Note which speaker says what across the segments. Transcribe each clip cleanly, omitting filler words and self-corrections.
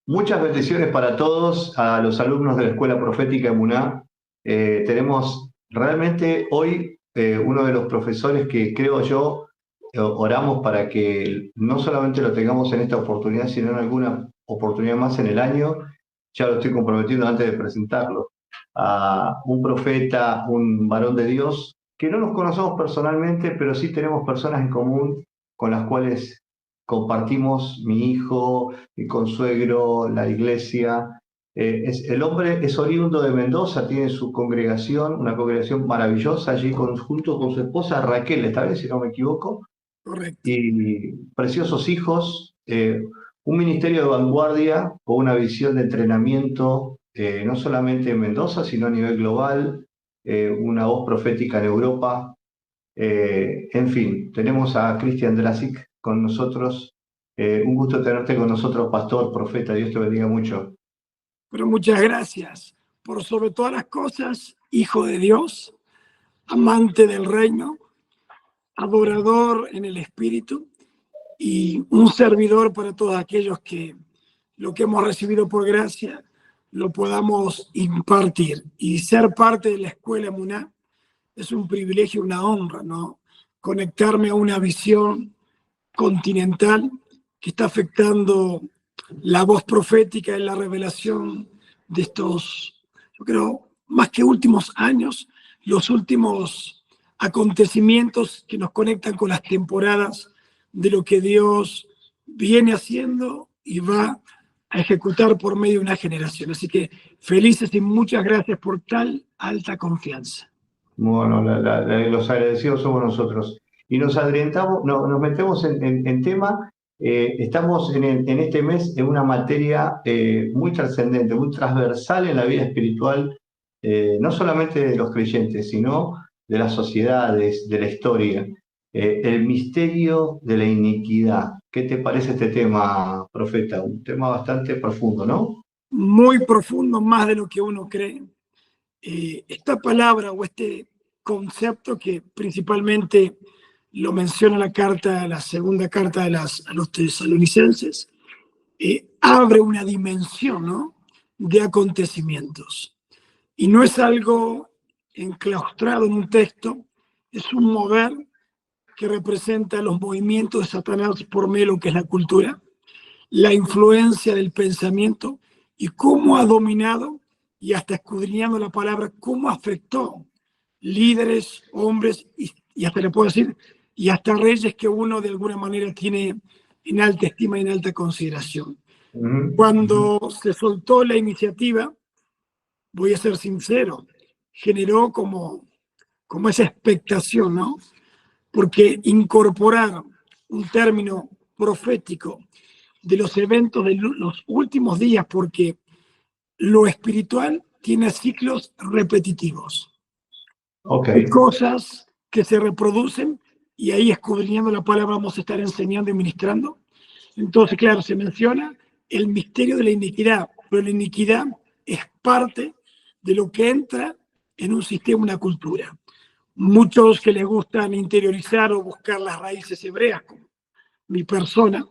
Speaker 1: Muchas bendiciones para todos, a los alumnos de la Escuela Profética Emuná. Tenemos realmente hoy uno de los profesores que creo yo oramos para que no solamente lo tengamos en esta oportunidad, sino en alguna oportunidad más en el año. Ya lo estoy comprometiendo antes de presentarlo. A un profeta, un varón de Dios, que no nos conocemos personalmente, pero sí tenemos personas en común con las cuales compartimos, mi hijo, mi consuegro, la iglesia. El hombre es oriundo de Mendoza, tiene su congregación, una congregación maravillosa allí junto con su esposa Raquel, esta vez, si no me equivoco,
Speaker 2: Correcto.
Speaker 1: y preciosos hijos, un ministerio de vanguardia con una visión de entrenamiento, no solamente en Mendoza, sino a nivel global, una voz profética en Europa. En fin, tenemos a Cristian Drasic con nosotros. Un gusto tenerte con nosotros, pastor, profeta. Dios te bendiga mucho.
Speaker 2: Pero muchas gracias. Por sobre todas las cosas, hijo de Dios, amante del reino, adorador en el espíritu y un servidor para todos aquellos que lo que hemos recibido por gracia lo podamos impartir. Y ser parte de la Escuela Emuná es un privilegio, una honra, ¿no? Conectarme a una visión continental que está afectando la voz profética en la revelación de estos, yo creo, más que últimos años, los últimos acontecimientos que nos conectan con las temporadas de lo que Dios viene haciendo y va a ejecutar por medio de una generación. Así que felices y muchas gracias por tal alta confianza.
Speaker 1: Bueno, los agradecidos somos nosotros. Y nos adelantamos, nos metemos en tema. Estamos en este mes en una materia muy trascendente, muy transversal en la vida espiritual, no solamente de los creyentes, sino de las sociedades, de la historia. El misterio de la iniquidad. ¿Qué te parece este tema, profeta? Un tema bastante profundo, ¿no?
Speaker 2: Muy profundo, más de lo que uno cree. Esta palabra o este concepto que principalmente lo menciona la segunda carta a los tesalonicenses, abre una dimensión, ¿no?, de acontecimientos. Y no es algo enclaustrado en un texto, es un mover que representa los movimientos de Satanás por medio de lo que es la cultura, la influencia del pensamiento y cómo ha dominado y hasta escudriñando la palabra, cómo afectó líderes, hombres y hasta le puedo decir, y hasta reyes que uno de alguna manera tiene en alta estima y en alta consideración. Cuando se soltó la iniciativa, voy a ser sincero, generó como esa expectación, ¿no? Porque incorporar un término profético de los eventos de los últimos días, porque lo espiritual tiene ciclos repetitivos.
Speaker 1: Okay.
Speaker 2: Hay cosas que se reproducen y ahí escudriñando la palabra vamos a estar enseñando y ministrando. Entonces, claro, se menciona el misterio de la iniquidad, pero la iniquidad es parte de lo que entra en un sistema, una cultura. Muchos que les gustan interiorizar o buscar las raíces hebreas, como mi persona,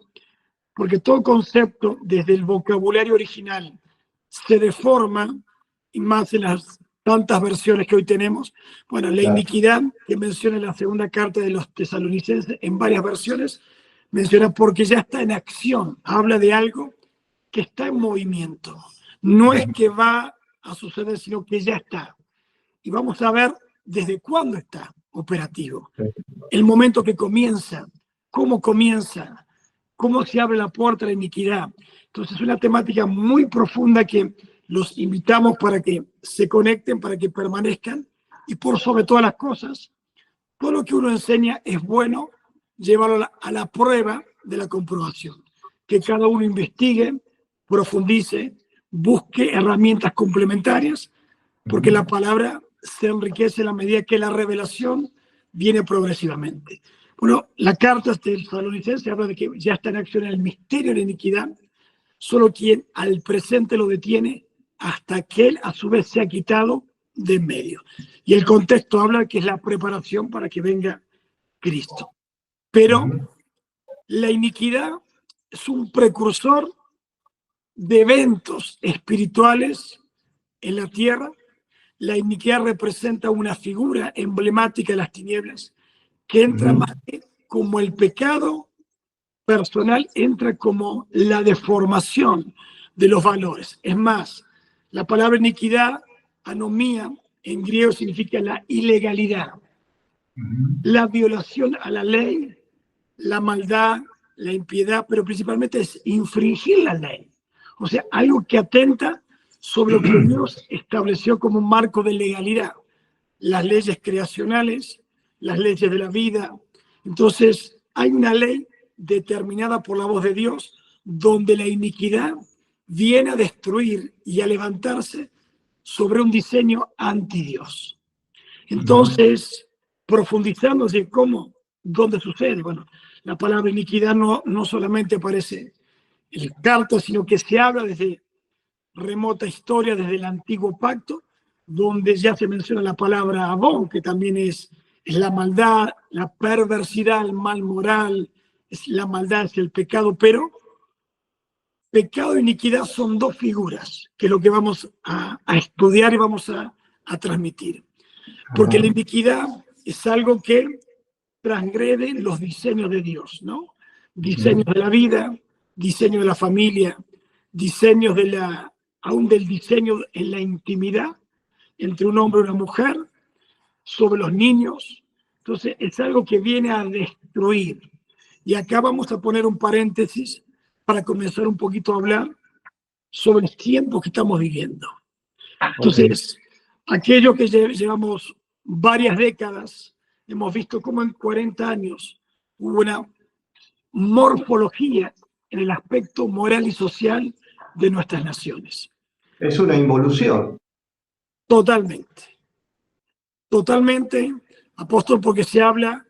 Speaker 2: porque todo concepto desde el vocabulario original se deforma, y más en las tantas versiones que hoy tenemos. Bueno, la iniquidad que menciona en la segunda carta de los tesalonicenses en varias versiones, menciona porque ya está en acción, habla de algo que está en movimiento. No es que va a suceder, sino que ya está. Y vamos a ver desde cuándo está operativo. El momento que comienza, cómo se abre la puerta a la iniquidad. Entonces es una temática muy profunda que los invitamos para que se conecten, para que permanezcan y por sobre todas las cosas, todo lo que uno enseña es bueno llevarlo a la prueba de la comprobación. Que cada uno investigue, profundice, busque herramientas complementarias, porque la palabra se enriquece a la medida que la revelación viene progresivamente. Bueno, la carta del tesalonicense habla de que ya está en acción el misterio de la iniquidad, solo quien al presente lo detiene hasta que él a su vez se ha quitado de en medio. Y el contexto habla de que es la preparación para que venga Cristo. Pero la iniquidad es un precursor de eventos espirituales en la tierra. La iniquidad representa una figura emblemática de las tinieblas que entra más que como el pecado personal, entra como la deformación de los valores. Es más, la palabra iniquidad, anomía, en griego significa la ilegalidad, la violación a la ley, la maldad, la impiedad, pero principalmente es infringir la ley. O sea, algo que atenta sobre lo que Dios estableció como un marco de legalidad. Las leyes creacionales, las leyes de la vida. Entonces, hay una ley determinada por la voz de Dios donde la iniquidad viene a destruir y a levantarse sobre un diseño anti-Dios. Entonces, profundizando en cómo, dónde sucede. Bueno, la palabra iniquidad no solamente aparece en el carta, sino que se habla desde remota historia, desde el antiguo pacto, donde ya se menciona la palabra abón, que también es la maldad, la perversidad, el mal moral, es la maldad, es el pecado, pero pecado e iniquidad son dos figuras, que es lo que vamos a estudiar y vamos a transmitir. Porque la iniquidad es algo que transgrede los diseños de Dios, ¿no? Diseños de la vida, diseños de la familia, diseños aún del diseño en la intimidad entre un hombre y una mujer, sobre los niños. Entonces, es algo que viene a destruir. Y acá vamos a poner un paréntesis para comenzar un poquito a hablar sobre el tiempo que estamos viviendo. Entonces, aquello que llevamos varias décadas, hemos visto cómo en 40 años hubo una morfología en el aspecto moral y social de nuestras naciones.
Speaker 1: Es una involución.
Speaker 2: Totalmente. Totalmente, apóstol, porque se habla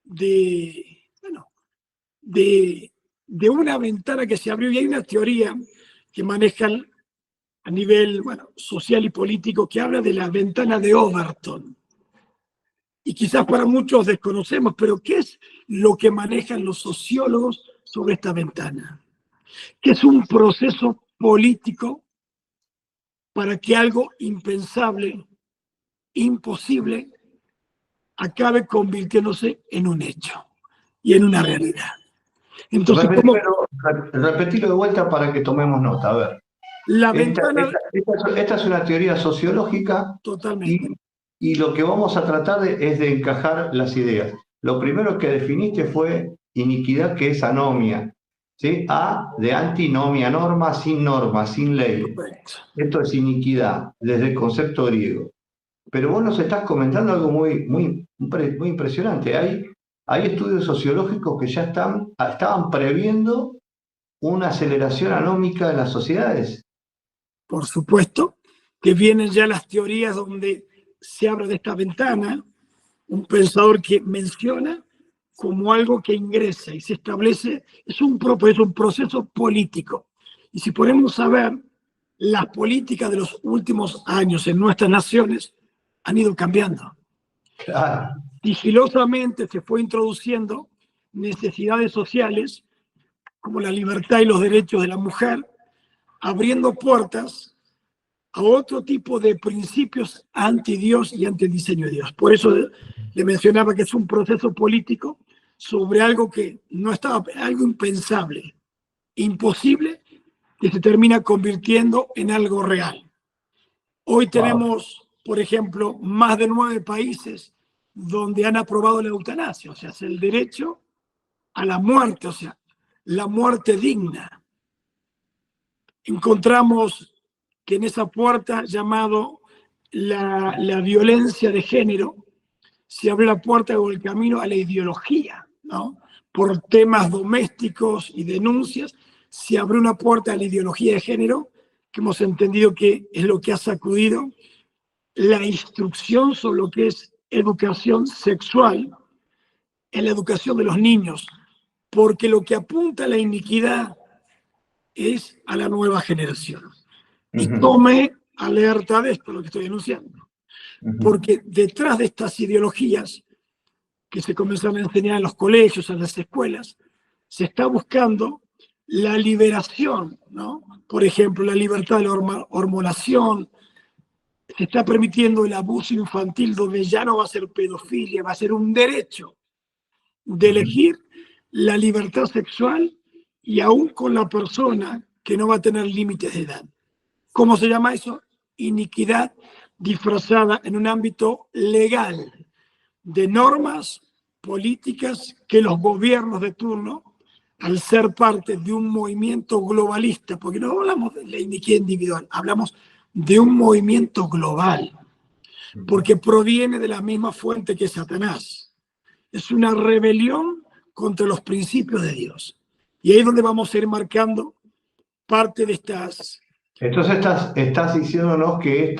Speaker 2: de una ventana que se abrió y hay una teoría que manejan a nivel social y político que habla de la ventana de Overton. Y quizás para muchos desconocemos, pero ¿qué es lo que manejan los sociólogos sobre esta ventana? Que es un proceso político para que algo impensable, imposible, acabe convirtiéndose en un hecho y en una realidad. Entonces,
Speaker 1: repetirlo de vuelta para que tomemos nota. A ver. Esta es una teoría sociológica.
Speaker 2: Totalmente.
Speaker 1: Y lo que vamos a tratar es de encajar las ideas. Lo primero que definiste fue iniquidad, que es anomia. ¿Sí? A de antinomia, norma, sin ley.
Speaker 2: Correcto.
Speaker 1: Esto es iniquidad, desde el concepto griego. Pero vos nos estás comentando algo muy impresionante. Hay estudios sociológicos que ya estaban previendo una aceleración anómica de las sociedades.
Speaker 2: Por supuesto que vienen ya las teorías donde se habla de esta ventana, un pensador que menciona como algo que ingresa y se establece, es un proceso político. Y si ponemos a ver, las políticas de los últimos años en nuestras naciones han ido cambiando.
Speaker 1: Claro.
Speaker 2: Sigilosamente se fue introduciendo necesidades sociales como la libertad y los derechos de la mujer, abriendo puertas a otro tipo de principios anti Dios y anti el diseño de Dios. Por eso le mencionaba que es un proceso político sobre algo que no estaba, algo impensable, imposible, que se termina convirtiendo en algo real. Hoy tenemos, por ejemplo, más de 9 países donde han aprobado la eutanasia, o sea, es el derecho a la muerte, o sea, la muerte digna. Encontramos que en esa puerta llamado la violencia de género, se abre la puerta o el camino a la ideología, ¿no? Por temas domésticos y denuncias, se abre una puerta a la ideología de género, que hemos entendido que es lo que ha sacudido la instrucción sobre lo que es educación sexual en la educación de los niños, porque lo que apunta a la iniquidad es a la nueva generación. Y tome alerta de esto, lo que estoy denunciando. Porque detrás de estas ideologías que se comienzan a enseñar en los colegios, en las escuelas, se está buscando la liberación, ¿no? Por ejemplo, la libertad de la hormonación, se está permitiendo el abuso infantil, donde ya no va a ser pedofilia, va a ser un derecho de elegir la libertad sexual y aún con la persona que no va a tener límites de edad. ¿Cómo se llama eso? Iniquidad disfrazada en un ámbito legal de normas políticas que los gobiernos de turno, al ser parte de un movimiento globalista, porque no hablamos de la iniquidad individual, hablamos de un movimiento global, porque proviene de la misma fuente que Satanás. Es una rebelión contra los principios de Dios. Y ahí es donde vamos a ir marcando parte de estas.
Speaker 1: Entonces estás diciéndonos que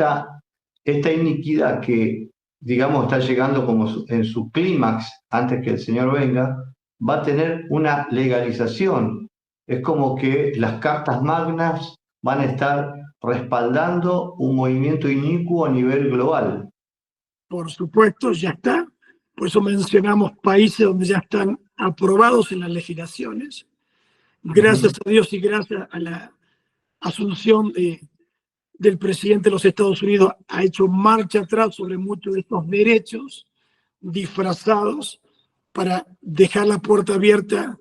Speaker 1: esta iniquidad que, digamos, está llegando como en su clímax antes que el Señor venga, va a tener una legalización. Es como que las cartas magnas van a estar respaldando un movimiento inicuo a nivel global.
Speaker 2: Por supuesto, ya está. Por eso mencionamos países donde ya están aprobados en las legislaciones. Gracias a Dios y gracias a la asunción del presidente de los Estados Unidos, ha hecho marcha atrás sobre muchos de estos derechos disfrazados para dejar la puerta abierta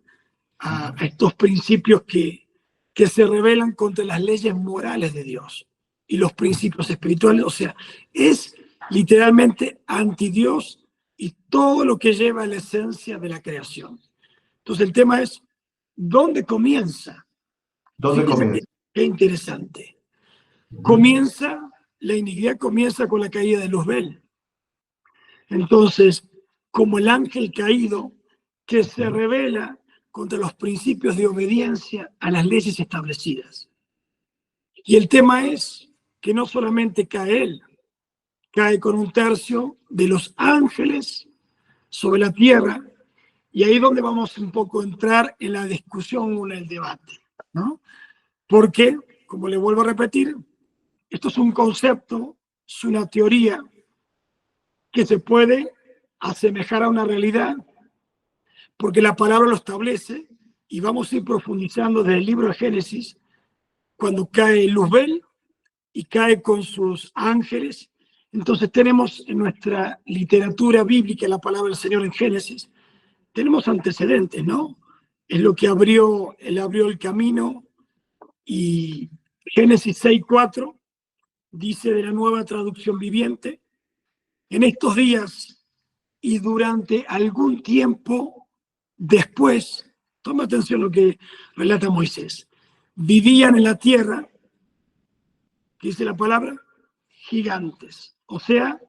Speaker 2: a estos principios que se rebelan contra las leyes morales de Dios y los principios espirituales. O sea, es literalmente anti Dios y todo lo que lleva a la esencia de la creación. Entonces el tema es, ¿dónde comienza?
Speaker 1: ¿Dónde comienza?
Speaker 2: Qué interesante. La iniquidad comienza con la caída de Luzbel. Entonces, como el ángel caído que se rebela contra los principios de obediencia a las leyes establecidas. Y el tema es que no solamente cae él, cae con un tercio de los ángeles sobre la tierra, y ahí es donde vamos un poco a entrar en la discusión o en el debate, ¿no? Porque, como le vuelvo a repetir, esto es un concepto, es una teoría que se puede asemejar a una realidad, porque la palabra lo establece, y vamos a ir profundizando desde el libro de Génesis, cuando cae Luzbel y cae con sus ángeles. Entonces tenemos en nuestra literatura bíblica la palabra del Señor en Génesis, tenemos antecedentes, ¿no? Es lo que él abrió el camino, y Génesis 6:4 dice de la Nueva Traducción Viviente: en estos días y durante algún tiempo después, toma atención lo que relata Moisés, vivían en la tierra, ¿qué dice la palabra? Gigantes. O sea,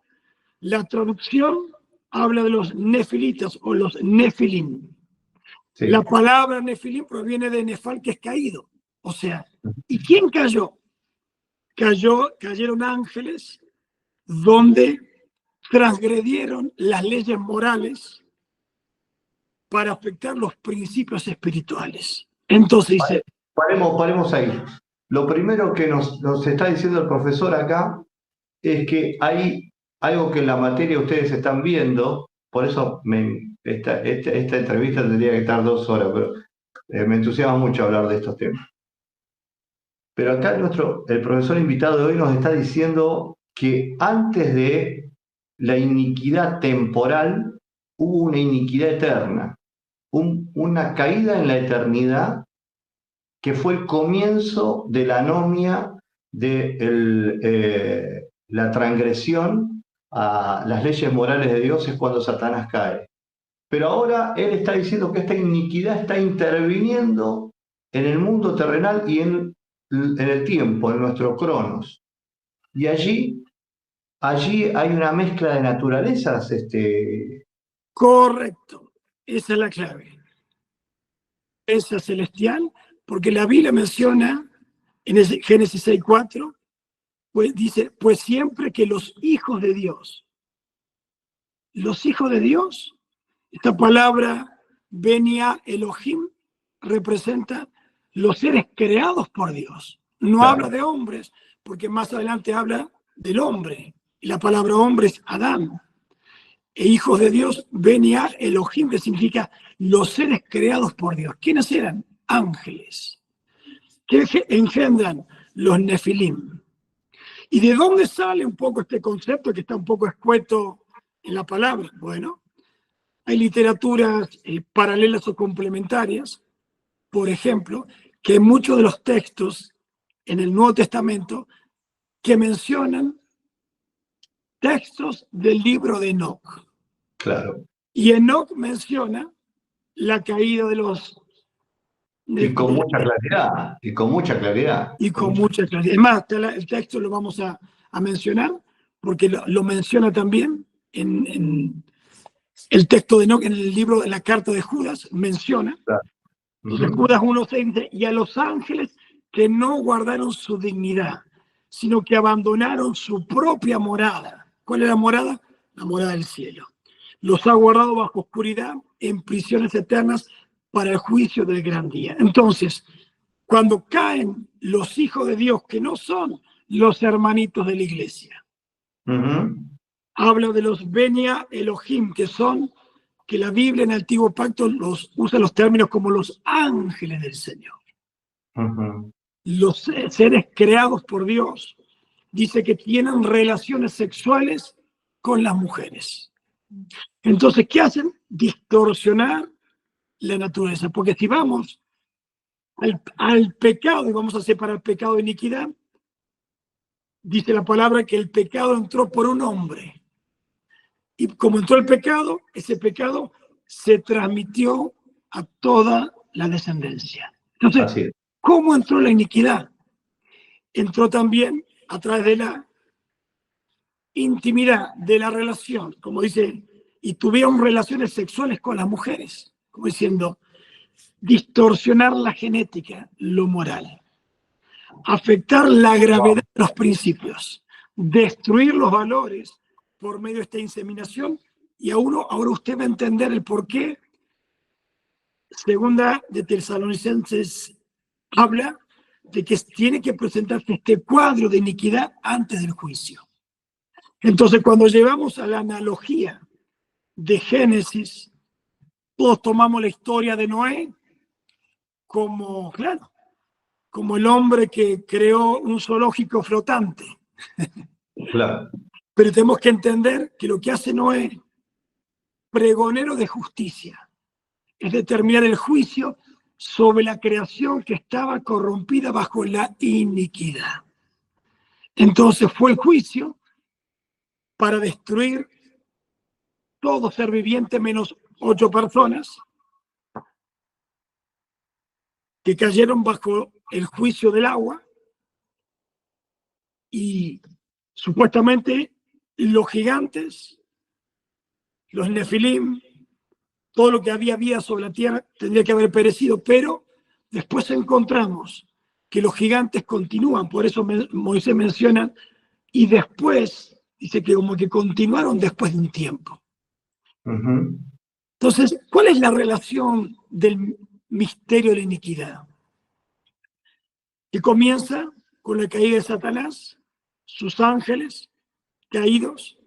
Speaker 2: la traducción habla de los nefilitas o los nefilim. Sí. La palabra nefilim proviene de nefal, que es caído. O sea, ¿y quién cayó? Cayeron ángeles donde transgredieron las leyes morales para afectar los principios espirituales. Entonces dice...
Speaker 1: Paremos ahí. Lo primero que nos está diciendo el profesor acá es que hay algo que en la materia ustedes están viendo, por eso esta entrevista tendría que estar 2 horas, pero me entusiasma mucho hablar de estos temas. Pero acá el profesor invitado de hoy nos está diciendo que antes de la iniquidad temporal hubo una iniquidad eterna, una caída en la eternidad que fue el comienzo de la anomia de la transgresión a las leyes morales de Dios, es cuando Satanás cae. Pero ahora él está diciendo que esta iniquidad está interviniendo en el mundo terrenal y en el tiempo, en nuestro cronos. Y allí hay una mezcla de naturalezas.
Speaker 2: Correcto, esa es la clave. Esa celestial, porque la Biblia menciona en Génesis 6:4, pues dice, pues siempre que los hijos de Dios, esta palabra Benia Elohim representa los seres creados por Dios. No habla de hombres, porque más adelante habla del hombre, y la palabra hombre es Adán. E hijos de Dios, Benia Elohim, que significa los seres creados por Dios. ¿Quiénes eran? ángeles, que engendran los nefilim. ¿Y de dónde sale un poco este concepto que está un poco escueto en la palabra? Bueno, hay literaturas paralelas o complementarias, por ejemplo, que muchos de los textos en el Nuevo Testamento que mencionan textos del libro de Enoc.
Speaker 1: Claro.
Speaker 2: Y Enoc menciona la caída de los...
Speaker 1: Y con mucha claridad, y con mucha claridad.
Speaker 2: Y con mucha claridad. Es más, el texto lo vamos a mencionar, porque lo menciona también en el texto de Enoc, en el libro de la carta de Judas, menciona.
Speaker 1: Claro.
Speaker 2: Entonces Judas 1:6 dice, y a los ángeles que no guardaron su dignidad, sino que abandonaron su propia morada. ¿Cuál es la morada? La morada del cielo. Los ha guardado bajo oscuridad en prisiones eternas para el juicio del gran día. Entonces, cuando caen los hijos de Dios, que no son los hermanitos de la iglesia, habla de los Benia Elohim, que son, que la Biblia en el Antiguo Pacto usa los términos como los ángeles del Señor. Los seres creados por Dios, dice que tienen relaciones sexuales con las mujeres. Entonces, ¿qué hacen? Distorsionar la naturaleza. Porque si vamos al pecado, y vamos a separar pecado de iniquidad, dice la palabra que el pecado entró por un hombre. Y como entró el pecado, ese pecado se transmitió a toda la descendencia. Entonces, ¿cómo entró la iniquidad? Entró también a través de la intimidad, de la relación, como dice, y tuvieron relaciones sexuales con las mujeres, como diciendo, distorsionar la genética, lo moral, afectar la gravedad de los principios, destruir los valores por medio de esta inseminación, y ahora usted va a entender el por qué Segunda de Tesalonicenses habla de que tiene que presentarse este cuadro de iniquidad antes del juicio. Entonces, cuando llegamos a la analogía de Génesis, todos tomamos la historia de Noé como, claro, como el hombre que creó un zoológico flotante.
Speaker 1: Claro.
Speaker 2: Pero tenemos que entender que lo que hace Noé, pregonero de justicia, es determinar el juicio sobre la creación que estaba corrompida bajo la iniquidad. Entonces fue el juicio para destruir todo ser viviente menos 8 personas que cayeron bajo el juicio del agua, y supuestamente los gigantes, los nefilim, todo lo que había vida sobre la tierra tendría que haber perecido, pero después encontramos que los gigantes continúan, por eso Moisés menciona, y después, dice que como que continuaron después de un tiempo. Entonces, ¿cuál es la relación del misterio de la iniquidad? Que comienza con la caída de Satanás, sus ángeles caídos,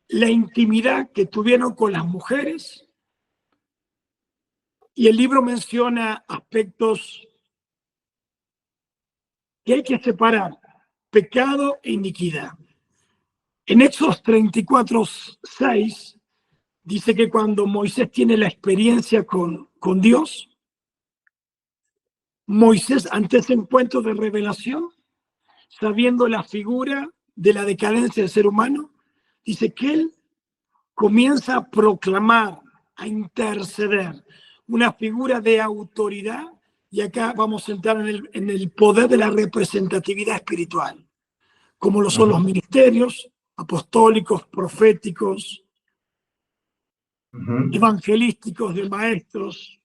Speaker 2: la intimidad que tuvieron con las mujeres, y el libro menciona aspectos que hay que separar, pecado e iniquidad. En Éxodo 34:6 dice que cuando Moisés tiene la experiencia con Dios, Moisés, ante ese encuentro de revelación, sabiendo la figura de la decadencia del ser humano, dice que él comienza a proclamar, a interceder, una figura de autoridad, y acá vamos a entrar en el poder de la representatividad espiritual, como lo son los ministerios apostólicos, proféticos, evangelísticos, de maestros,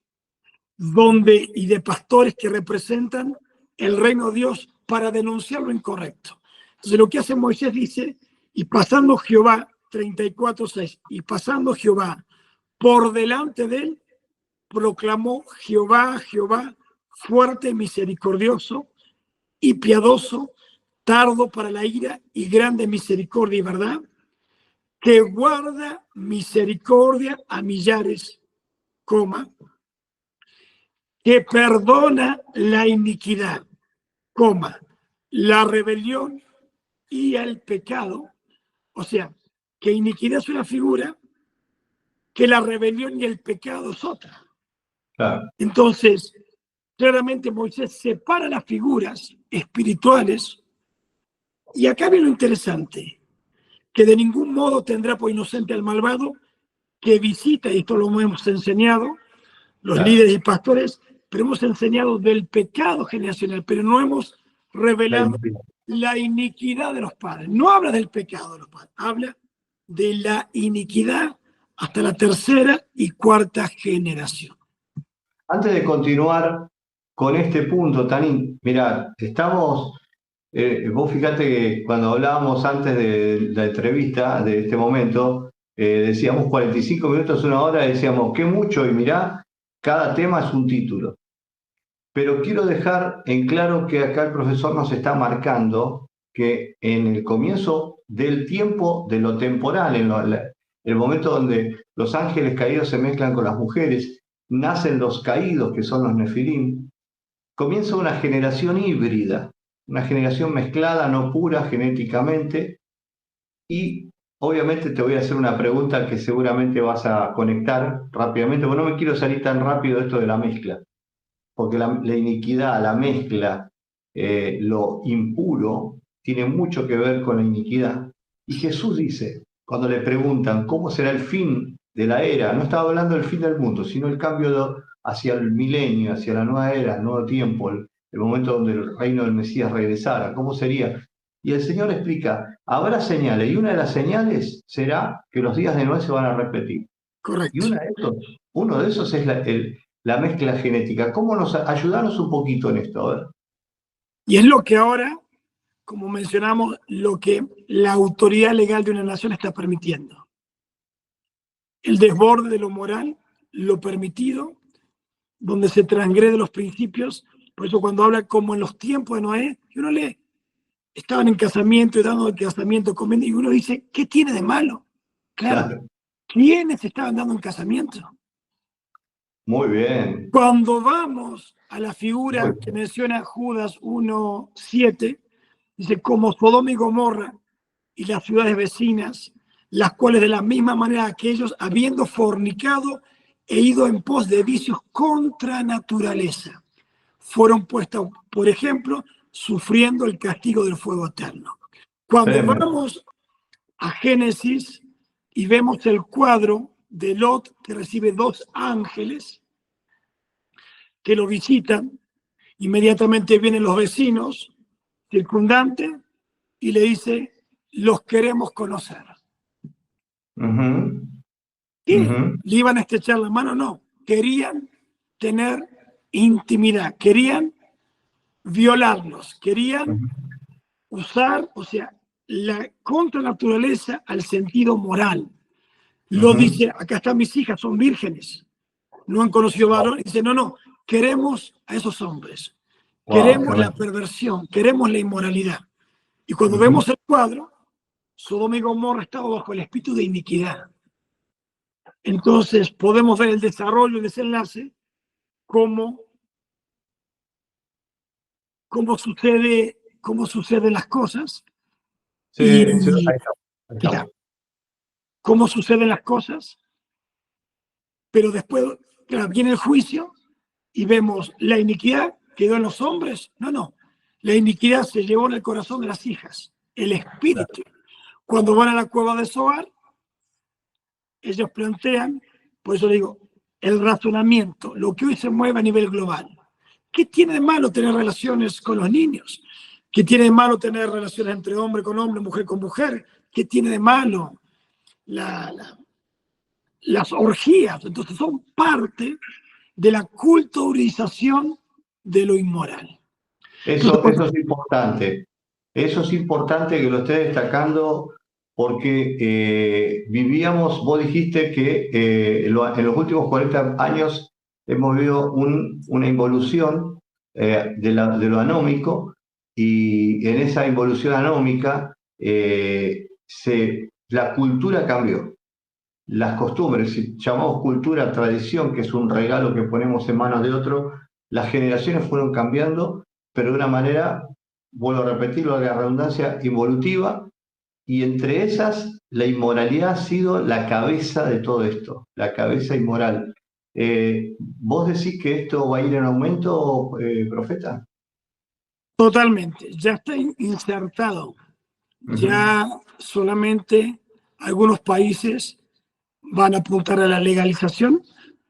Speaker 2: y de pastores que representan el reino de Dios para denunciar lo incorrecto. Entonces lo que hace Moisés dice, y pasando Jehová, 34:6, y pasando Jehová por delante de él, proclamó Jehová, Jehová, fuerte, misericordioso y piadoso, tardo para la ira y grande misericordia y verdad, que guarda misericordia a millares, que perdona la iniquidad, coma, la rebelión y el pecado. O sea, que iniquidad es una figura, que la rebelión y el pecado es otra.
Speaker 1: Claro.
Speaker 2: Entonces, claramente Moisés separa las figuras espirituales, y acá viene lo interesante, que de ningún modo tendrá por inocente al malvado, que visita, y esto lo hemos enseñado, los líderes y pastores, pero hemos enseñado del pecado generacional, pero no hemos revelado la iniquidad de los padres. No habla del pecado de los padres, habla de la iniquidad hasta la tercera y cuarta generación.
Speaker 1: Antes de continuar con este punto, mirá, estamos, vos fíjate que cuando hablábamos antes de la entrevista, de este momento, decíamos 45 minutos, una hora, decíamos, qué mucho, y mirá, cada tema es un título. Pero quiero dejar en claro que acá el profesor nos está marcando que en el comienzo del tiempo, de lo temporal, en el momento donde los ángeles caídos se mezclan con las mujeres, nacen los caídos, que son los nefilim, comienza una generación híbrida, una generación mezclada, no pura genéticamente, y obviamente te voy a hacer una pregunta que seguramente vas a conectar rápidamente, porque no me quiero salir tan rápido de esto de la mezcla, porque la iniquidad, la mezcla, lo impuro, tiene mucho que ver con la iniquidad. Y Jesús dice, cuando le preguntan cómo será el fin de la era, no estaba hablando del fin del mundo, sino el cambio hacia el milenio, hacia la nueva era, el nuevo tiempo, el momento donde el reino del Mesías regresara, ¿cómo sería? Y el Señor explica, habrá señales, y una de las señales será que los días de Noé se van a repetir.
Speaker 2: Correcto.
Speaker 1: Y uno de esos es la mezcla genética. ¿Cómo ayudarnos un poquito en esto? A ver.
Speaker 2: Y es lo que ahora, como mencionamos, lo que la autoridad legal de una nación está permitiendo. El desborde de lo moral, lo permitido, donde se transgrede los principios. Por eso cuando habla como en los tiempos de Noé, y uno lee, estaban en casamiento y dando el casamiento, comiendo, y uno dice, ¿qué tiene de malo? Claro. ¿Quiénes estaban dando en casamiento?
Speaker 1: Muy bien.
Speaker 2: Cuando vamos a la figura que menciona Judas 1:7, dice, como Sodoma y Gomorra y las ciudades vecinas, las cuales de la misma manera que ellos, habiendo fornicado e ido en pos de vicios contra naturaleza, fueron puestas, por ejemplo, sufriendo el castigo del fuego eterno. Cuando vamos a Génesis y vemos el cuadro de Lot, que recibe 2 ángeles que lo visitan, inmediatamente vienen los vecinos circundantes y le dice, los queremos conocer. ¿Qué? ¿Le iban a estrechar la mano? No, querían tener intimidad, querían violarlos, querían usar, o sea, la contranaturaleza al sentido moral. Lo dice, acá están mis hijas, son vírgenes, no han conocido varón. Dice, no, queremos a esos hombres, queremos la perversión, queremos la inmoralidad. Y cuando vemos el cuadro, Sodoma y Gomorra estaba bajo el espíritu de iniquidad. Entonces podemos ver el desarrollo, el desenlace, cómo suceden las cosas.
Speaker 1: Sí, ahí está.
Speaker 2: Cómo suceden las cosas, pero después, claro, viene el juicio y vemos la iniquidad quedó en los hombres. No, la iniquidad se llevó en el corazón de las hijas, el espíritu. Cuando van a la cueva de Zoar, ellos plantean, por eso digo, el razonamiento, lo que hoy se mueve a nivel global. ¿Qué tiene de malo tener relaciones con los niños? ¿Qué tiene de malo tener relaciones entre hombre con hombre, mujer con mujer? ¿Qué tiene de malo las orgías? Entonces son parte de la culturización de lo inmoral.
Speaker 1: Eso es importante. Eso es importante que lo esté destacando porque vivíamos, vos dijiste que en los últimos 40 años hemos vivido una involución de lo anómico, y en esa involución anómica la cultura cambió. Las costumbres, si llamamos cultura, tradición, que es un regalo que ponemos en manos de otro, las generaciones fueron cambiando, pero de una manera, vuelvo a repetirlo, la redundancia, involutiva, y entre esas, la inmoralidad ha sido la cabeza de todo esto, la cabeza inmoral. ¿Vos decís que esto va a ir en aumento, profeta?
Speaker 2: Totalmente, ya está insertado.
Speaker 1: Ujú.
Speaker 2: Ya solamente algunos países van a apuntar a la legalización.
Speaker 1: No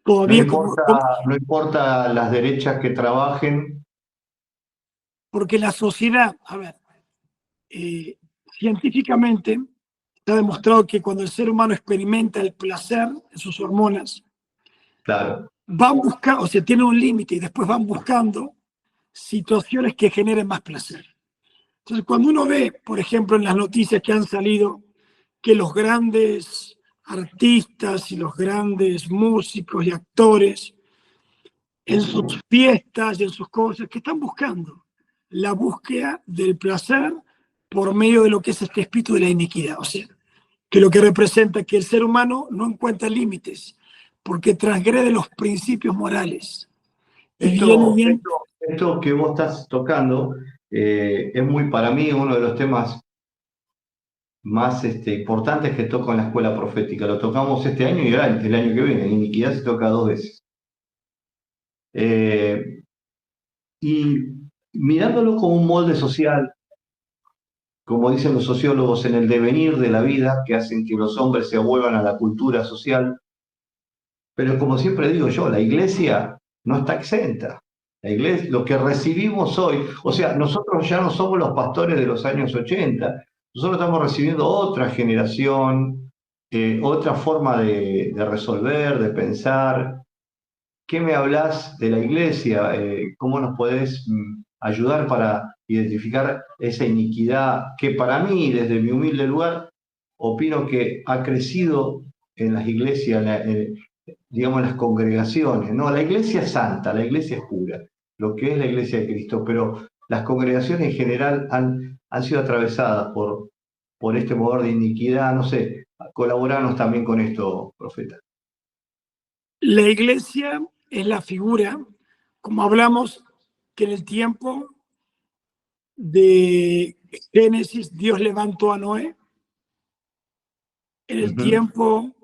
Speaker 2: Todavía
Speaker 1: importa, no importa las derechas que trabajen.
Speaker 2: porque la sociedad, a ver, científicamente está demostrado que cuando el ser humano experimenta el placer en sus hormonas,
Speaker 1: Claro.
Speaker 2: van buscando, o sea, tienen un límite y después van buscando situaciones que generen más placer. Entonces, cuando uno ve, por ejemplo, en las noticias que han salido, que los grandes artistas y los grandes músicos y actores en sus fiestas y en sus cosas, que están buscando la búsqueda del placer por medio de lo que es este espíritu de la iniquidad. O sea, que lo que representa que el ser humano no encuentra límites, porque transgrede los principios morales. Y viene
Speaker 1: Esto,
Speaker 2: bien,
Speaker 1: esto, esto que vos estás tocando es muy para mí uno de los temas más importantes que toco en la escuela profética. Lo tocamos este año y el año que viene. Iniquidad se toca 2 veces. Eh, y mirándolo como un molde social, como dicen los sociólogos, en el devenir de la vida, que hacen que los hombres se vuelvan a la cultura social. Pero como siempre digo yo, la iglesia no está exenta. La iglesia, lo que recibimos hoy, o sea, nosotros ya no somos los pastores de los años 80, nosotros estamos recibiendo otra generación, otra forma de resolver, de pensar. ¿Qué me hablas de la iglesia? ¿Cómo nos podés ayudar para identificar esa iniquidad que para mí, desde mi humilde lugar, opino que ha crecido en las iglesias, digamos, en las congregaciones? No, la iglesia es santa, la iglesia es pura, lo que es la iglesia de Cristo, pero las congregaciones en general han sido atravesadas por este mover de iniquidad. No sé, colaborarnos también con esto, profeta.
Speaker 2: la iglesia es la figura, como hablamos, que en el tiempo de Génesis Dios levantó a Noé, en el
Speaker 1: Ujú.
Speaker 2: tiempo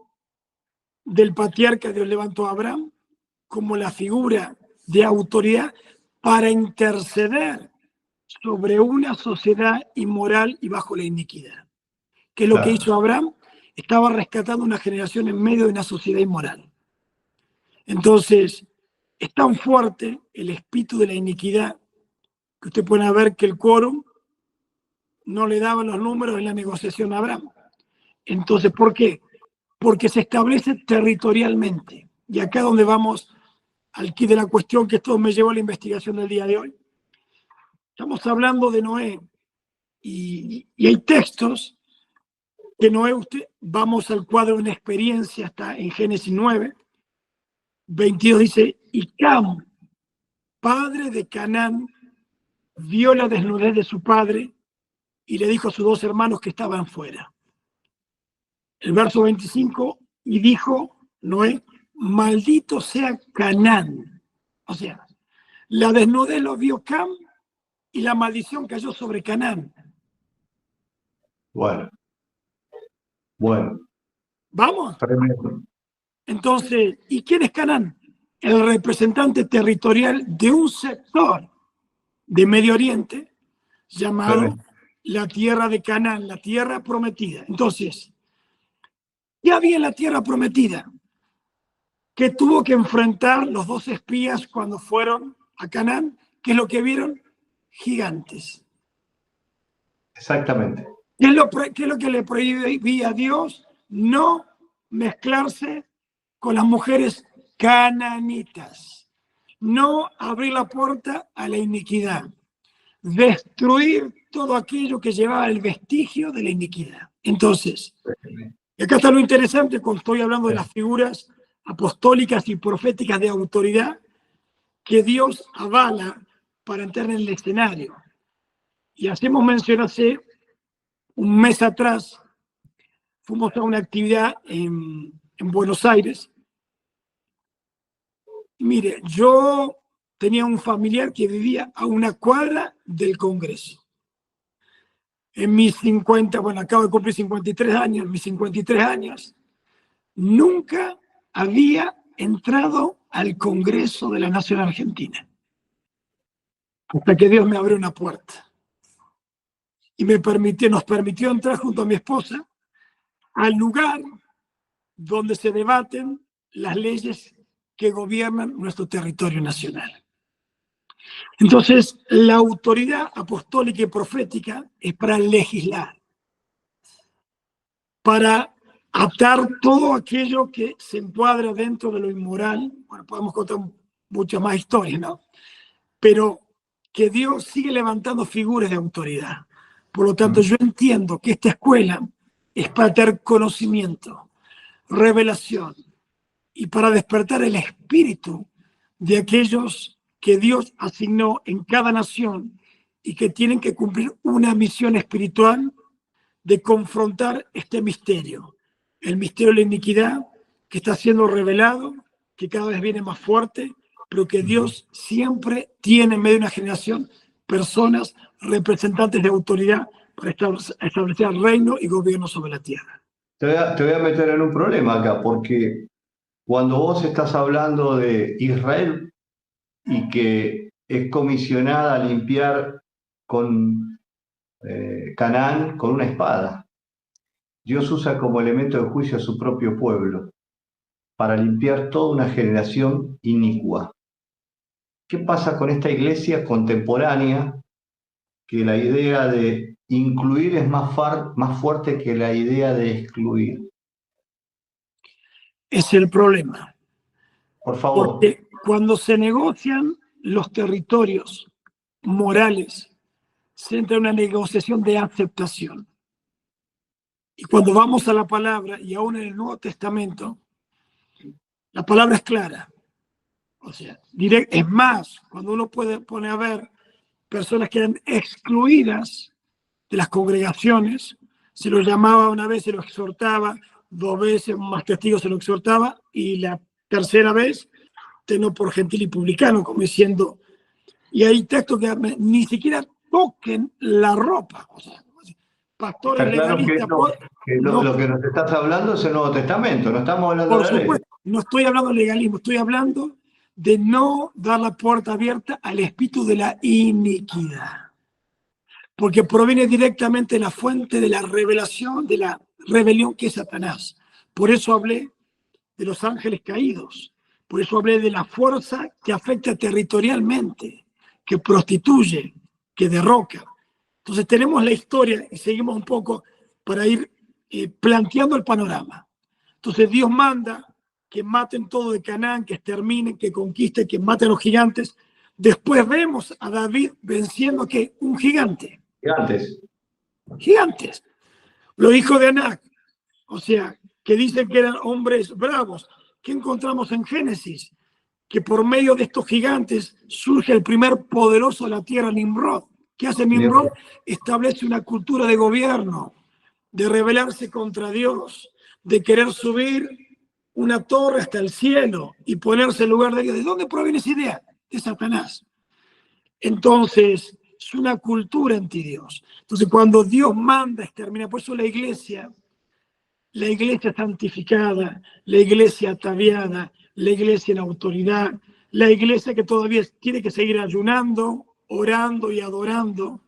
Speaker 2: del patriarca Dios levantó a Abraham como la figura de autoridad para interceder sobre una sociedad inmoral y bajo la iniquidad. ¿Qué es lo que
Speaker 1: Claro.
Speaker 2: hizo Abraham? Estaba rescatando una generación en medio de una sociedad inmoral. Entonces, es tan fuerte el espíritu de la iniquidad que usted puede ver que el quórum no le daba los números en la negociación a Abraham. Entonces, ¿por qué? Porque se establece territorialmente. Y acá donde vamos al quid de la cuestión, que esto me llevó a la investigación del día de hoy. Estamos hablando de Noé y hay textos que Noé, vamos al cuadro de una experiencia, está en Génesis 9, 22 dice, y Cam, padre de Canaán, vio la desnudez de su padre y le dijo a sus 2 hermanos que estaban fuera. El verso 25, y dijo Noé, maldito sea Canaán. O sea, la desnudez lo vio Cam y la maldición cayó sobre Canaán.
Speaker 1: Bueno, bueno,
Speaker 2: ¿Vamos?
Speaker 1: tremendo,
Speaker 2: Entonces, ¿y quién es Canaán? El representante territorial de un sector de Medio Oriente llamado
Speaker 1: tremendo.
Speaker 2: la tierra de Canaán, la tierra prometida. Entonces, ¿qué había en la tierra prometida? Que tuvo que enfrentar los 2 espías cuando fueron a Canaán. ¿Qué es lo que vieron? Gigantes.
Speaker 1: Exactamente.
Speaker 2: ¿Qué es lo que le prohibía a Dios? No mezclarse con las mujeres cananitas. No abrir la puerta a la iniquidad. Destruir todo aquello que llevaba el vestigio de la iniquidad. Entonces, y acá está lo interesante cuando estoy hablando de las figuras apostólicas y proféticas de autoridad que Dios avala para entrar en el escenario. Y hacemos mención hace un mes atrás, fuimos a una actividad en Buenos Aires. Y mire, yo tenía un familiar que vivía a una cuadra del Congreso. En mis 50, bueno, acabo de cumplir 53 años, en mis 53 años, nunca había entrado al Congreso de la Nación Argentina. Hasta que Dios me abrió una puerta. Y nos permitió entrar junto a mi esposa al lugar donde se debaten las leyes que gobiernan nuestro territorio nacional. Entonces, la autoridad apostólica y profética es para legislar, para atar todo aquello que se encuadra dentro de lo inmoral. Bueno, podemos contar muchas más historias, ¿no? Pero que Dios sigue levantando figuras de autoridad. Por lo tanto, yo entiendo que esta escuela es para tener conocimiento, revelación y para despertar el espíritu de aquellos que Dios asignó en cada nación y que tienen que cumplir una misión espiritual de confrontar este misterio, el misterio de la iniquidad que está siendo revelado, que cada vez viene más fuerte, pero que Dios siempre tiene en medio de una generación personas, representantes de autoridad para establecer reino y gobierno sobre la tierra.
Speaker 1: Te voy a meter en un problema acá, porque cuando vos estás hablando de Israel y que es comisionada a limpiar con Canaán con una espada, Dios usa como elemento de juicio a su propio pueblo para limpiar toda una generación inicua. ¿Qué pasa con esta iglesia contemporánea que la idea de incluir es más fuerte que la idea de excluir?
Speaker 2: Es el problema.
Speaker 1: Por favor.
Speaker 2: Porque cuando se negocian los territorios morales, se entra en una negociación de aceptación. Y cuando vamos a la palabra, y aún en el Nuevo Testamento, la palabra es clara. O sea, es más, cuando uno pone a ver personas que eran excluidas de las congregaciones, se lo llamaba una vez, se lo exhortaba, 2 veces, más testigos se lo exhortaba, y la tercera vez, tenlo por gentil y publicano, como diciendo, y hay textos que ni siquiera toquen la ropa. O sea, pastores legalistas.
Speaker 1: Claro que lo que nos estás hablando es el Nuevo Testamento, no estamos hablando de la ley.
Speaker 2: No estoy hablando de legalismo, estoy hablando de no dar la puerta abierta al espíritu de la iniquidad. Porque proviene directamente de la fuente de la revelación, de la rebelión que es Satanás. Por eso hablé de los ángeles caídos. Por eso hablé de la fuerza que afecta territorialmente, que prostituye, que derroca. Entonces tenemos la historia y seguimos un poco para ir planteando el panorama. Entonces Dios manda que maten todo de Canaán, que exterminen, que conquisten, que maten a los gigantes. Después vemos a David venciendo ¿qué? Un gigante. Gigantes. Los hijos de Anac, o sea, que dicen que eran hombres bravos. ¿Qué encontramos en Génesis? Que por medio de estos gigantes surge el primer poderoso de la tierra, Nimrod. ¿Qué hace Nimrod? Establece una cultura de gobierno, de rebelarse contra Dios, de querer subir una torre hasta el cielo y ponerse en lugar de Dios. ¿De dónde proviene esa idea? De Satanás. Entonces, es una cultura anti-Dios. Entonces, cuando Dios manda exterminar, por eso la iglesia santificada, la iglesia ataviada, la iglesia en autoridad, la iglesia que todavía tiene que seguir ayunando, orando y adorando.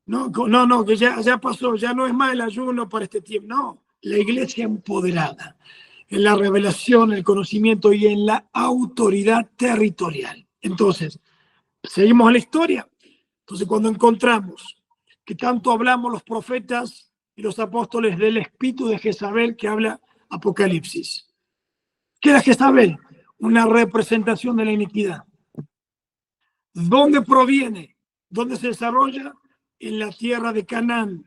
Speaker 2: No, que ya pasó, ya no es más el ayuno para este tiempo. No, la iglesia empoderada en la revelación, el conocimiento y en la autoridad territorial. Entonces, seguimos a la historia. Entonces, cuando encontramos que tanto hablamos los profetas y los apóstoles del espíritu de Jezabel que habla Apocalipsis. ¿Qué era Jezabel? Una representación de la iniquidad. ¿Dónde proviene? ¿Dónde se desarrolla? En la tierra de Canaán,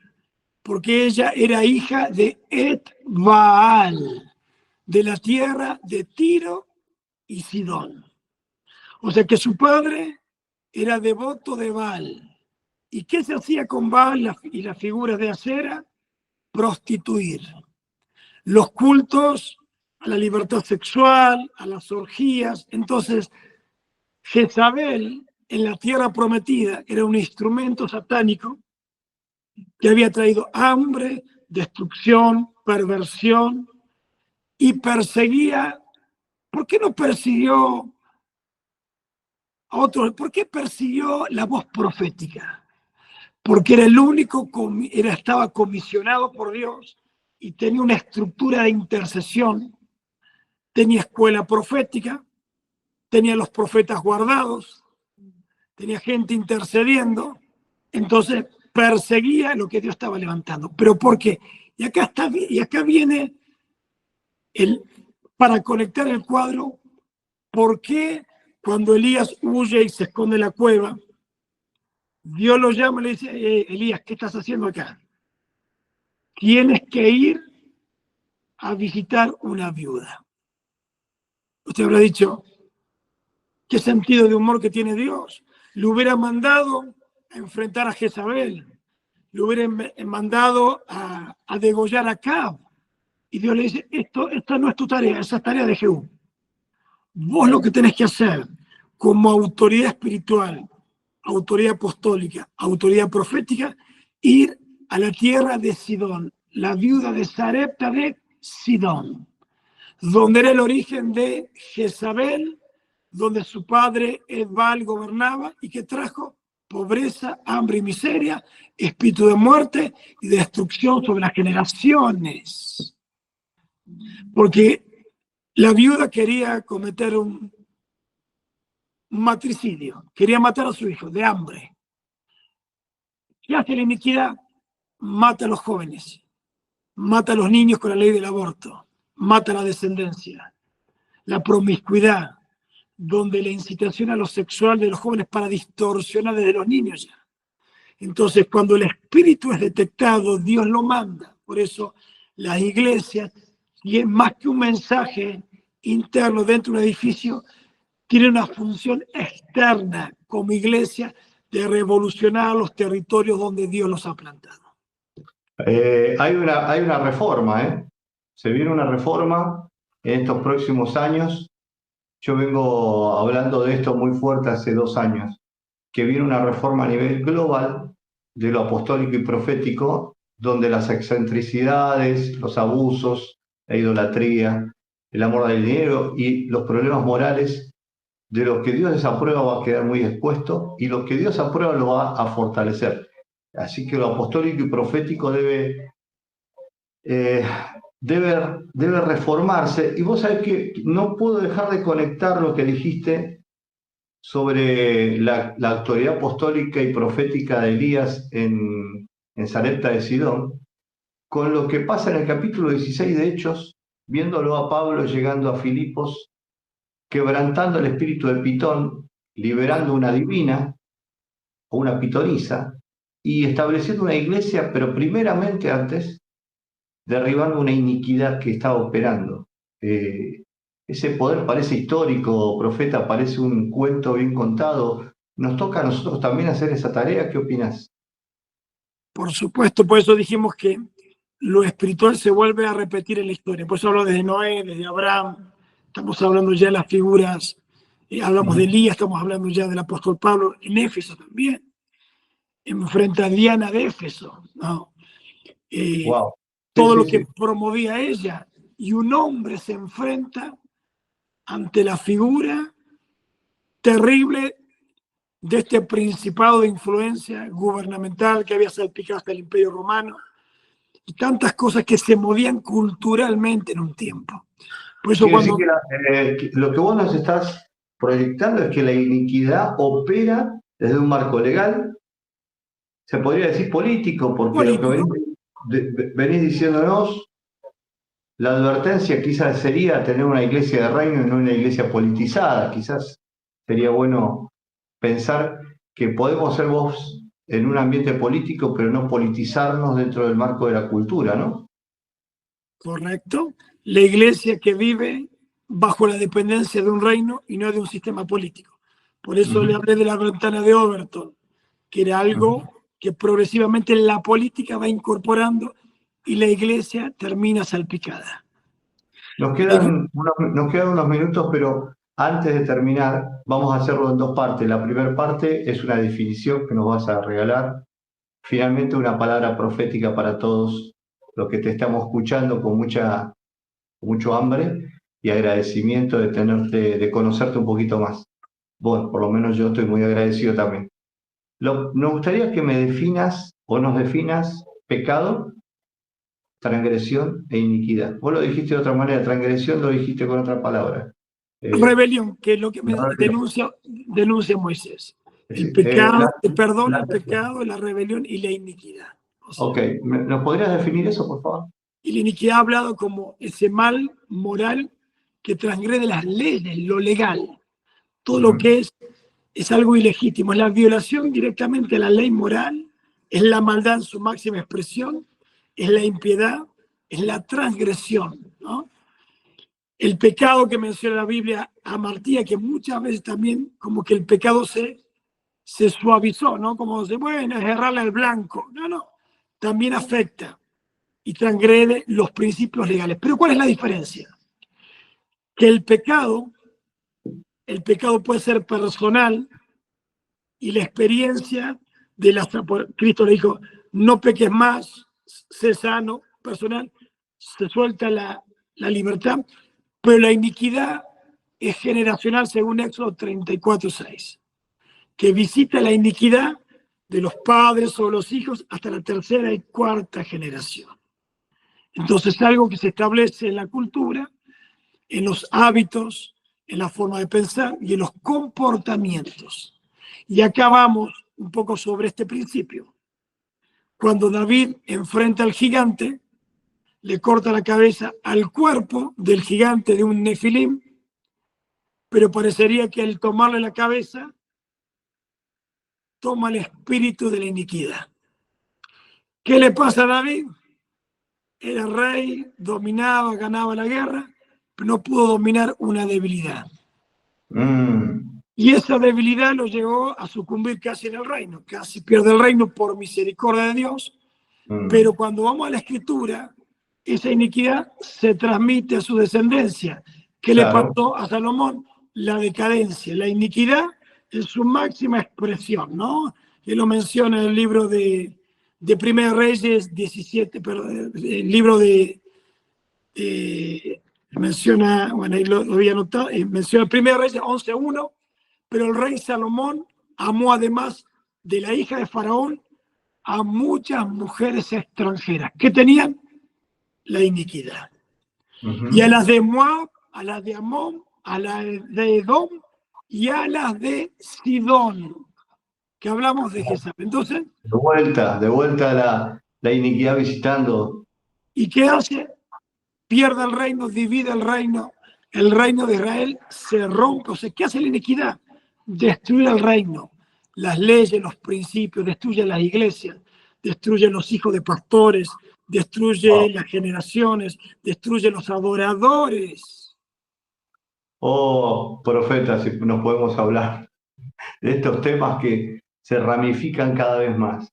Speaker 2: porque ella era hija de Et-Baal, de la tierra de Tiro y Sidón. O sea que su padre era devoto de Baal. ¿Y qué se hacía con Baal y las figuras de acera? Prostituir. Los cultos a la libertad sexual, a las orgías. Entonces, Jezabel, en la tierra prometida, era un instrumento satánico que había traído hambre, destrucción, perversión y perseguía. ¿Por qué no persiguió a otros? ¿Por qué persiguió la voz profética? Porque era el único, estaba comisionado por Dios y tenía una estructura de intercesión, tenía escuela profética, tenía los profetas guardados, tenía gente intercediendo, entonces perseguía lo que Dios estaba levantando. ¿Pero por qué? Y acá viene para conectar el cuadro, ¿por qué cuando Elías huye y se esconde en la cueva, Dios lo llama y le dice, Elías, ¿qué estás haciendo acá? Tienes que ir a visitar una viuda. Usted habrá dicho, ¿qué sentido de humor que tiene Dios? Le hubiera mandado a enfrentar a Jezabel, le hubiera mandado a degollar a Acab. Y Dios le dice, esta no es tu tarea, esa es tarea de Jehú. Vos lo que tenés que hacer como autoridad espiritual, autoridad apostólica, autoridad profética, ir a la tierra de Sidón, la viuda de Sarepta de Sidón, donde era el origen de Jezabel, donde su padre Edbal gobernaba y que trajo pobreza, hambre y miseria, espíritu de muerte y destrucción sobre las generaciones. Porque la viuda quería cometer un matricidio, quería matar a su hijo de hambre. ¿Qué hace la iniquidad? Mata a los jóvenes, mata a los niños con la ley del aborto, mata a la descendencia, la promiscuidad, donde la incitación a lo sexual de los jóvenes para distorsionar desde los niños ya. Entonces, cuando el espíritu es detectado, Dios lo manda. Por eso las iglesias, y es más que un mensaje interno dentro de un edificio, tienen una función externa como iglesia de revolucionar los territorios donde Dios los ha plantado.
Speaker 1: Hay una reforma, ¿eh? Se viene una reforma en estos próximos años. Yo vengo hablando de esto muy fuerte hace 2 años, que viene una reforma a nivel global de lo apostólico y profético, donde las excentricidades, los abusos, la idolatría, el amor del dinero y los problemas morales de lo que Dios desaprueba va a quedar muy expuesto y lo que Dios aprueba lo va a fortalecer. Así que lo apostólico y profético debe reformarse. Y vos sabés que no puedo dejar de conectar lo que dijiste sobre la autoridad apostólica y profética de Elías en Sarepta de Sidón, con lo que pasa en el capítulo 16 de Hechos, viéndolo a Pablo llegando a Filipos, quebrantando el espíritu de Pitón, liberando una divina o una pitonisa, y estableciendo una iglesia, pero primeramente antes, derribando una iniquidad que estaba operando. Ese poder parece histórico, profeta, parece un cuento bien contado. ¿Nos toca a nosotros también hacer esa tarea? ¿Qué opinas?
Speaker 2: Por supuesto, por eso dijimos que lo espiritual se vuelve a repetir en la historia. Por eso hablo desde Noé, desde Abraham, estamos hablando ya de las figuras, hablamos de Elías, estamos hablando ya del apóstol Pablo, en Éfeso también, enfrenta a Diana de Éfeso, ¿no?
Speaker 1: Wow.
Speaker 2: Todo lo que promovía ella, y un hombre se enfrenta ante la figura terrible de este principado de influencia gubernamental que había salpicado hasta el Imperio Romano y tantas cosas que se movían culturalmente en un tiempo. Por eso
Speaker 1: cuando... que lo que vos nos estás proyectando es que la iniquidad opera desde un marco legal, se podría decir político, porque político. Lo que venís diciéndonos, la advertencia quizás sería tener una iglesia de reino y no una iglesia politizada. Quizás sería bueno pensar que podemos ser vos en un ambiente político, pero no politizarnos dentro del marco de la cultura, ¿no?
Speaker 2: Correcto. La iglesia que vive bajo la dependencia de un reino y no de un sistema político. Por eso le hablé de la ventana de Overton, que era algo que progresivamente la política va incorporando y la iglesia termina salpicada.
Speaker 1: Nos quedan unos minutos, pero antes de terminar, vamos a hacerlo en dos partes. La primera parte es una definición que nos vas a regalar. Finalmente, una palabra profética para todos los que te estamos escuchando con mucho hambre y agradecimiento de tenerte, de conocerte un poquito más. Bueno, por lo menos yo estoy muy agradecido también. Nos gustaría que me definas o nos definas pecado, transgresión e iniquidad. Vos lo dijiste de otra manera, transgresión lo dijiste con otra palabra.
Speaker 2: Rebelión, que es lo que denuncia Moisés. El pecado, el pecado, la rebelión y la iniquidad. O sea,
Speaker 1: ok, ¿nos podrías definir eso, por favor?
Speaker 2: Y la iniquidad ha hablado como ese mal moral que transgrede las leyes, lo legal. Todo lo que es algo ilegítimo, es la violación directamente a la ley moral, es la maldad en su máxima expresión, es la impiedad, es la transgresión, ¿no? El pecado que menciona la Biblia amartilla, que muchas veces también como que el pecado se suavizó, ¿no? Como se, bueno, es errarle al blanco. No, también afecta y transgrede los principios legales. Pero ¿cuál es la diferencia? Que el pecado puede ser personal y la experiencia de Cristo le dijo, no peques más, sé sano, personal, se suelta la libertad, pero la iniquidad es generacional según Éxodo 34:6, que visita la iniquidad de los padres o los hijos hasta la tercera y cuarta generación. Entonces es algo que se establece en la cultura, en los hábitos, en la forma de pensar y en los comportamientos. Y acá vamos un poco sobre este principio. Cuando David enfrenta al gigante, le corta la cabeza al cuerpo del gigante de un nefilim, pero parecería que al tomarle la cabeza, toma el espíritu de la iniquidad. ¿Qué le pasa a David? Era rey, dominaba, ganaba la guerra, pero no pudo dominar una debilidad. Y esa debilidad lo llevó a sucumbir casi en el reino, casi pierde el reino por misericordia de Dios, pero cuando vamos a la escritura, esa iniquidad se transmite a su descendencia. ¿Qué le pasó a Salomón? La decadencia, la iniquidad en su máxima expresión, ¿no? Él lo menciona en el libro de Primera Reyes 17, perdón, el libro menciona, bueno, ahí lo había anotado, menciona Primera Reyes 11:1, pero el rey Salomón amó además de la hija de Faraón a muchas mujeres extranjeras que tenían la iniquidad. Y a las de Moab, a las de Amón, a las de Edom y a las de Sidón, que hablamos de Jezabel. Entonces,
Speaker 1: de vuelta la iniquidad visitando.
Speaker 2: ¿Y qué hace? Pierde el reino, divide el reino de Israel se rompe. O sea, ¿qué hace la iniquidad? Destruir el reino, las leyes, los principios, destruye las iglesias, destruye los hijos de pastores, destruye las generaciones, destruye los adoradores.
Speaker 1: Oh, profeta, si nos podemos hablar de estos temas que se ramifican cada vez más.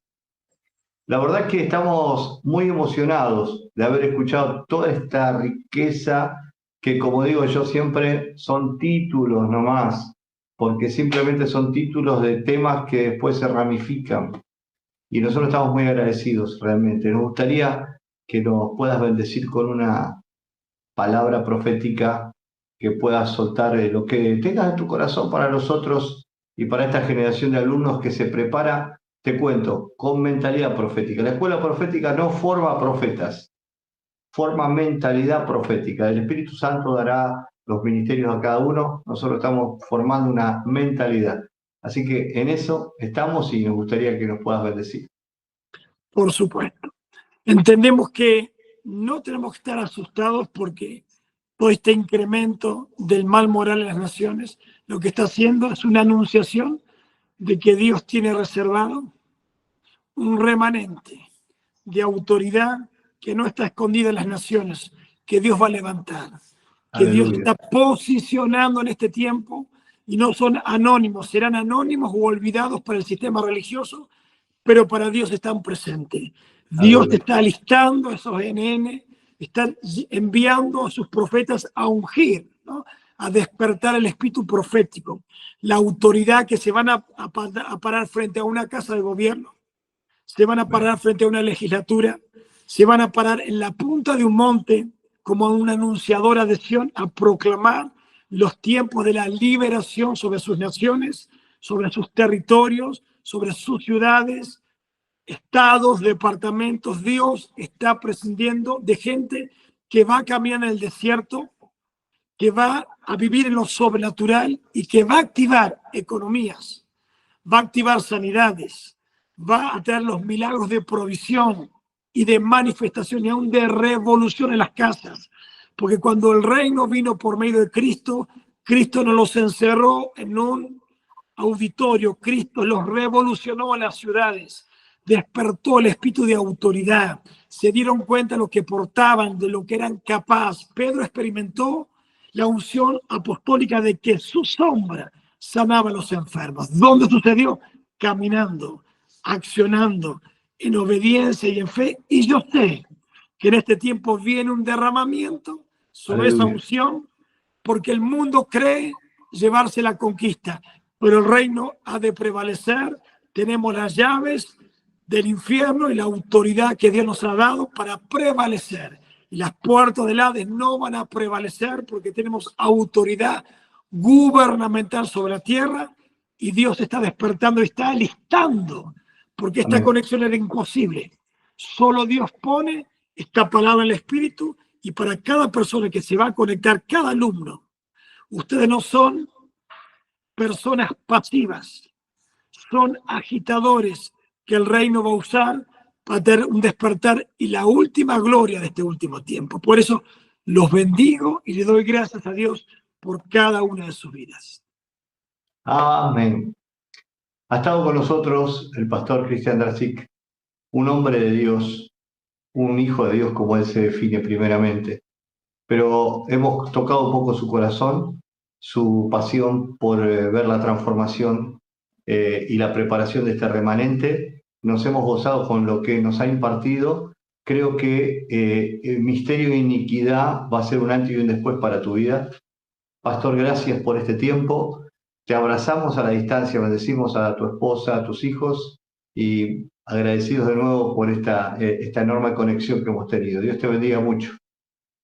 Speaker 1: La verdad es que estamos muy emocionados de haber escuchado toda esta riqueza que, como digo yo siempre, son títulos nomás, porque simplemente son títulos de temas que después se ramifican. Y nosotros estamos muy agradecidos realmente. Nos gustaría que nos puedas bendecir con una palabra profética que puedas soltar lo que tengas en tu corazón para nosotros y para esta generación de alumnos que se prepara, te cuento, con mentalidad profética. La escuela profética no forma profetas, forma mentalidad profética. El Espíritu Santo dará los ministerios a cada uno. Nosotros estamos formando una mentalidad. Así que en eso estamos y nos gustaría que nos puedas bendecir.
Speaker 2: Por supuesto. Entendemos que no tenemos que estar asustados porque todo este incremento del mal moral en las naciones lo que está haciendo es una anunciación de que Dios tiene reservado un remanente de autoridad que no está escondida en las naciones, que Dios va a levantar, que Aleluya. Dios está posicionando en este tiempo y no son anónimos, serán anónimos o olvidados para el sistema religioso, pero para Dios están presentes. Dios te está alistando a esos NN, están enviando a sus profetas a ungir, ¿no? a despertar el espíritu profético, la autoridad que se van a parar frente a una casa de gobierno, se van a parar frente a una legislatura, se van a parar en la punta de un monte como una anunciadora de Sión a proclamar los tiempos de la liberación sobre sus naciones, sobre sus territorios, sobre sus ciudades, estados, departamentos. Dios está prescindiendo de gente que va a caminar en el desierto, que va a vivir en lo sobrenatural y que va a activar economías, va a activar sanidades, va a traer los milagros de provisión y de manifestación y aún de revolución en las casas. Porque cuando el reino vino por medio de Cristo, Cristo no los encerró en un auditorio, Cristo los revolucionó en las ciudades, despertó el espíritu de autoridad, se dieron cuenta de lo que portaban, de lo que eran capaces. Pedro experimentó la unción apostólica de que su sombra sanaba a los enfermos. ¿Dónde sucedió? Caminando, accionando, en obediencia y en fe. Y yo sé que en este tiempo viene un derramamiento sobre esa unción, porque el mundo cree llevarse la conquista, pero el reino ha de prevalecer. Tenemos las llaves del infierno y la autoridad que Dios nos ha dado para prevalecer. Y las puertas del Hades no van a prevalecer porque tenemos autoridad gubernamental sobre la tierra y Dios está despertando y está alistando, porque esta conexión era imposible. Solo Dios pone esta palabra en el Espíritu y para cada persona que se va a conectar, cada alumno, ustedes no son personas pasivas, son agitadores que el reino va a usar para tener un despertar y la última gloria de este último tiempo. Por eso los bendigo y le doy gracias a Dios por cada una de sus vidas.
Speaker 1: Amén. Ha estado con nosotros el pastor Cristian Drazik, un hombre de Dios, un hijo de Dios como él se define primeramente. Pero hemos tocado un poco su corazón, su pasión por ver la transformación y la preparación de este remanente. Nos hemos gozado con lo que nos ha impartido. Creo que el misterio de iniquidad va a ser un antes y un después para tu vida. Pastor, gracias por este tiempo. Te abrazamos a la distancia, bendecimos a tu esposa, a tus hijos y agradecidos de nuevo por esta enorme conexión que hemos tenido. Dios te bendiga mucho.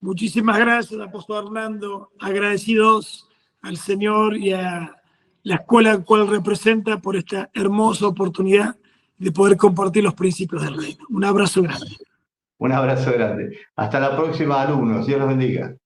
Speaker 2: Muchísimas gracias, apóstol Hernando. Agradecidos al Señor y a la escuela al cual representa por esta hermosa oportunidad de poder compartir los principios del reino. Un abrazo grande.
Speaker 1: Un abrazo grande. Hasta la próxima, alumnos. Dios los bendiga.